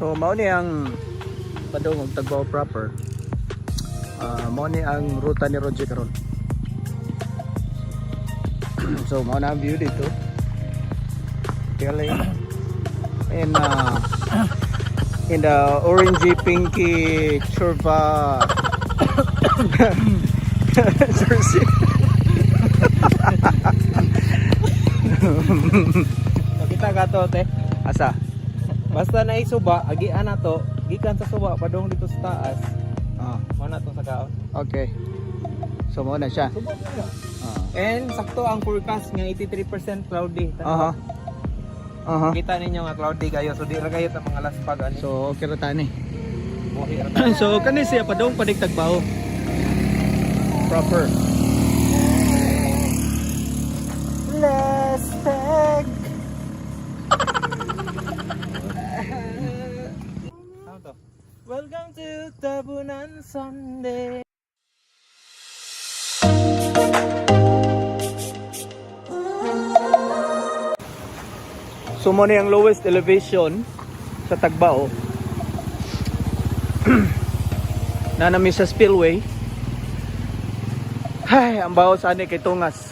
So mao ni ang padung og Tagbao proper. Mao ni ang ruta ni Roger karon. So mao na ang view dito. Telling in the orangey pinky curva jersey. Kita ka to, te. Asa? Basta na isuba, agian na to, gikan sa suba padong dito sa taas. Mo na to sa kaon. Okay. So mo na siya. Suba na. And sakto ang forecast nga 83% cloudy. Aha. Aha. Kita ninyo nga cloudy kayo, so di ra kayo ta mga laspag ani. So okay ra tani. Buhi ra. So kani siya padong panig Tagbao. Proper. Let's take. Ano to? Welcome to Tabunan Sunday. So mo ni ang lowest elevation sa Tagbao. Nanami sa spillway. Ay, ang baho sa ani kay tungas.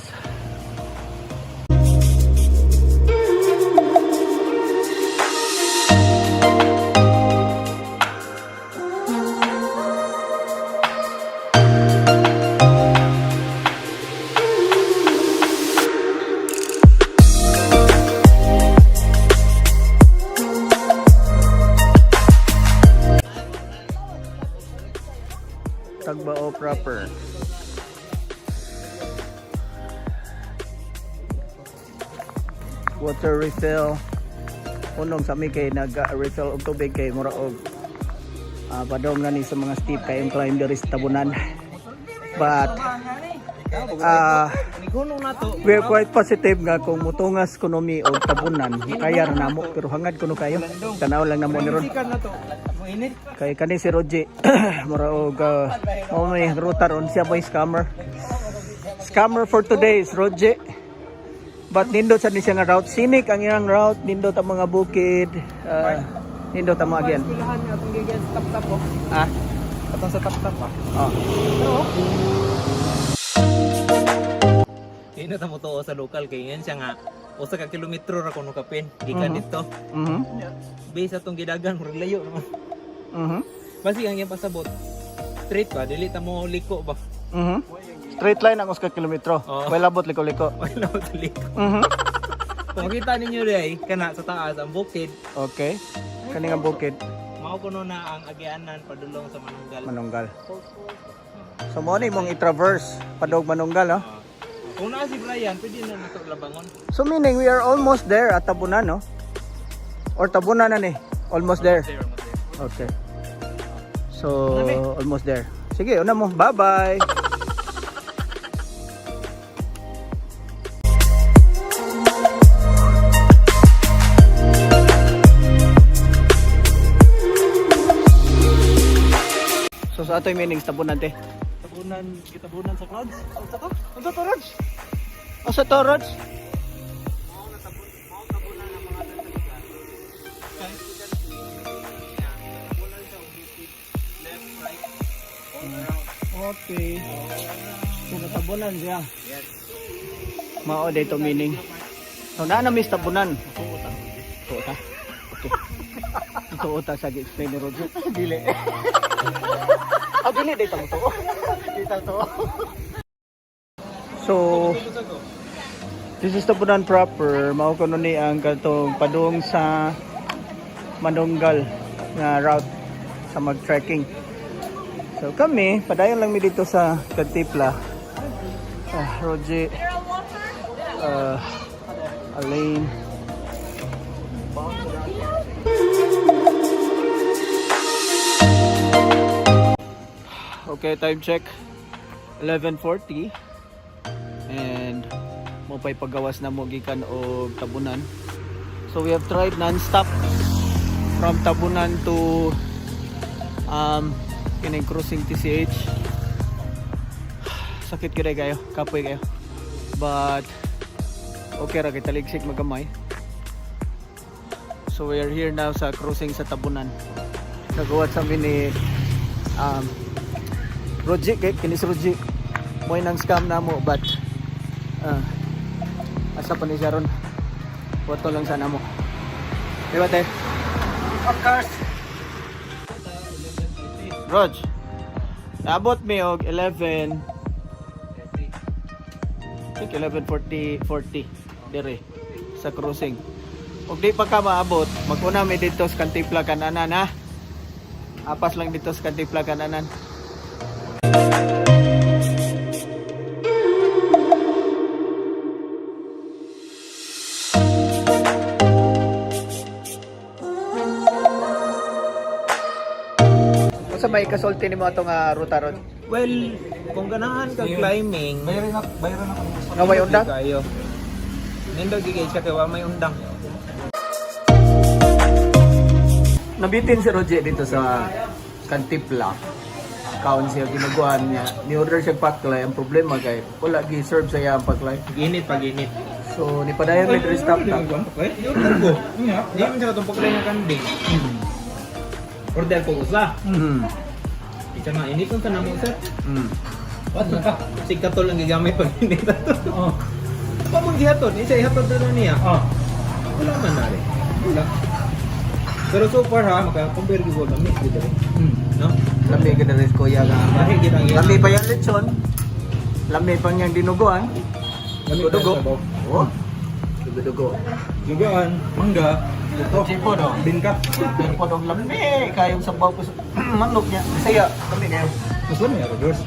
Tagbao proper. Water refill. Unong sa mi kay nag-refill og tubig kay mura og padong nga ni sa mga steep kay climb diri sa Tabunan. But Gunong na to. we're quite positive nga kung mutungas kuno mi og Tabunan kaya ra namo pero hangad kuno kayo. Tanaw lang namo ni ron. Sikan na to. Mainit. Kay kani si Roger mura og may ruta ron siya boy scammer. Scammer for today is Roger. But nindot sa ni siya nga route, scenic ang iyang route, nindot ang mga bukid, nindot ang mga again. Pilahan nga atong gigan sa tap-tap oh. Ah, Atong sa tap-tap pa. oh. Kaya na mo to sa local kay ngayon siya nga usa ka kilometro ra kuno kapin gikan dito. Base atong gidagan murag layo naman. Basi ang iyang pasabot. Straight ba dili ta mo liko ba? Straight line ang uska kilometro. Oh. Wala bot liko-liko. Wala mo liko. Kung makita ninyo rin kana sa taas ang bukid, Okay. Kani nga bukid, mao kuno na ang agianan padulong sa Manunggal. Manunggal. So mo ni mong i-traverse padog Manunggal, oh. Kung naa si Brian, pwede na nato labangon. So meaning we are almost there at Tabunan, no? Or Tabunan na ni? Almost there. Okay. So almost there. Sige, una mo. Bye-bye. So sa ato yung meaning Tabunan te. Tabunan sa clouds. Unsa ka? Unsa to, Rods? Unsa to, Rods? Mao tabunan ang mga tataligan. Kahit diyan tabunan sa bukid, left, right, all around. Okay. So natabunan siya. Yes. Mao dito meaning. So na miss Tabunan. Tuota. Okay. Tuota sa explain ni Roger. Dili. Dili dito mo to. Dito to. So this is Tabunan proper. Mao kuno ni ang katong padung sa Manunggal nga route sa mag-trekking. So kami, padayon lang mi dito sa Kantipla. Roger, Alain. Okay, time check 11:40 and mo pay pagawas na mo gikan og Tabunan. So we have tried non-stop from Tabunan to kining crossing TCH. Sakit gyud kayo, kapoy kayo. But okay ra kay taligsik magamay. So we are here now sa crossing sa Tabunan. Nagawa sa amin ni Roji, kinis Roji. Mo'y nang scam na mo, but asa pa ni Sharon. Boto lang sana mo. Diba te? Of course. Rog, naabot mi og 11. I think 11:40 dire sa crossing. Ug di pa ka maabot, mag-una mi dito sa Kantipla kananan ha. Apas lang dito sa Kantipla kananan. Sa may kasulti nimo atong ruta ron? Well, kung ganahan ka climbing, Bayaran ako. Nga may undang? kayo. Nindog gigay siya kay wa may undang. Nabitin si Roger dito sa Kantipla. Kaon siya ginagawa niya. Ni-order siya paklay. Ang problema kay wala gi-serve sa iya ang paklay. Ginit pa ginit. So, ni padayon may restop ta. Yung targo. Di man siya itong paglay ng kanding. Order ko usa. Isa nga, init kung ka na mo, sir. What ka? Si Katol ang gagamit pag init ito. Pa mong gihaton, isa ihatod na niya. Wala man na rin. Wala. Pero so far ha, maka-compare ko lamig dito rin. No? Lami ka na rin kuya ka. Bahig kita ang Lami pa yung lechon. Lami pa yung dinuguan. Dugo-dugo. Oh. Dugo-dugo. Lugaan, mangga, ito. Sipo no? Bingka. Sipo no? Lami. Kayong sabaw ko sa manok niya. Saya. Kami kayo. Mas lami ako, Diyos.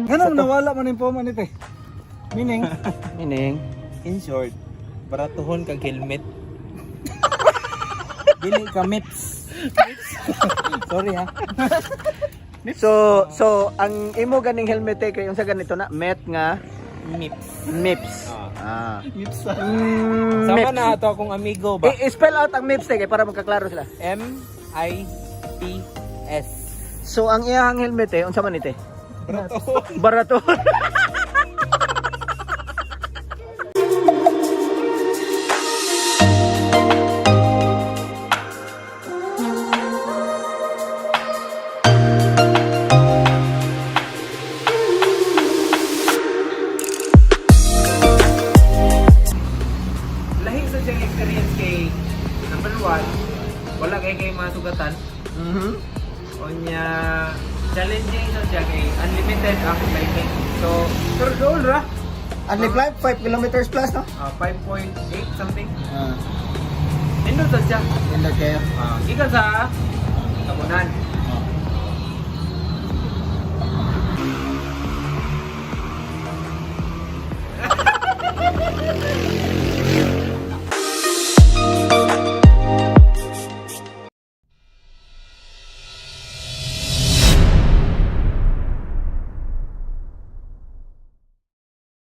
Ganun, nawala man yung poma nito eh. Meaning, Mining. In short, baratuhon kag helmet. Dili ka mips. Sorry ha. So ang imo ganing helmet kay yung sa ganito na met nga Mips. MIPS. it's Sama MIPS. na ato akong amigo ba? I-spell out ang MIPS kay para magkaklaro sila. M-I-P-S. So ang iyang helmet unsa man ite? Baratuhon. Barato. Lahi sa siyang experience kay number 1, wala kay masugatan. Onya challenging sa siya kay unlimited ang climbing. So, pero doon ra. Only flight 5 kilometers plus no? 5.8 something. Nindot sa siya. In the care. Gikan sa Tabunan.